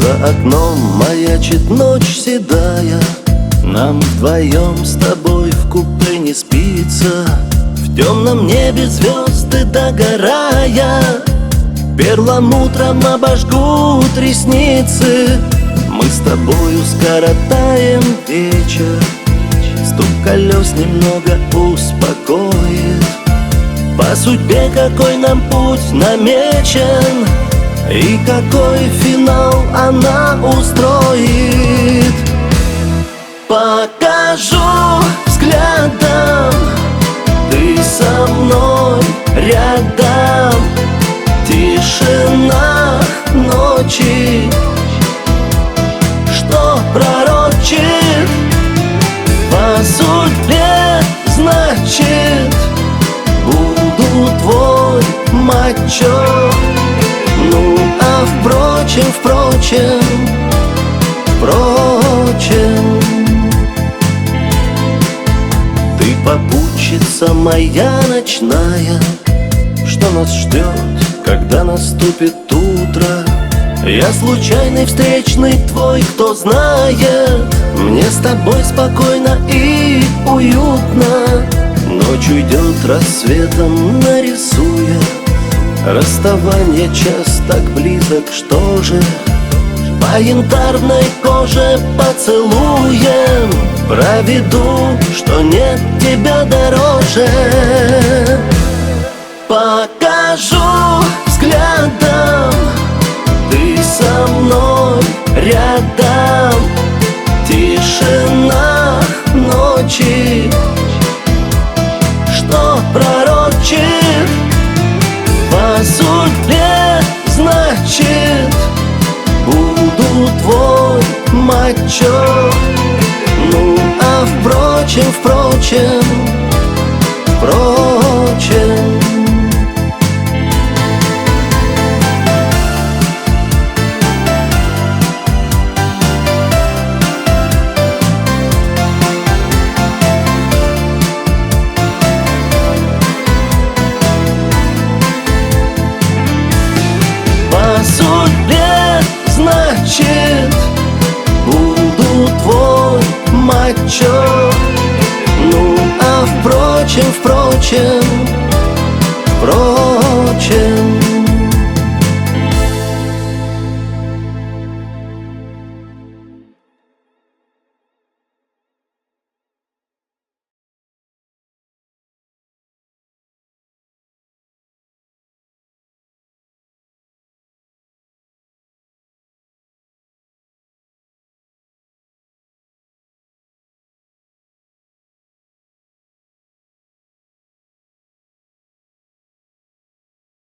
За окном маячит ночь седая, нам вдвоем с тобой в купе не спится. В темном небе звезды догорая, перламутром обожгут ресницы. Мы с тобою скоротаем вечер, стук колес немного успокоит. По судьбе какой нам путь намечен, и какой финал она устроит. Покажу взглядом, ты со мной рядом. Тишина ночи, что пророчит по судьбе, значит, буду твой мачо. Ну, а впрочем, ты попутчица моя ночная, что нас ждет, когда наступит утро. Я случайный встречный твой, кто знает, мне с тобой спокойно и уютно. Ночь уйдет рассветом, нарисуя расставание, час так близок, что же? По янтарной коже поцелуем проведу, что нет тебя дороже. Покажу взглядом, ты со мной рядом. Тишина ночи, что пророчит по судьбе, значит, буду твой мачо. Ну, а впрочем, по судьбе, значит, буду твой мачо. Ну, а впрочем,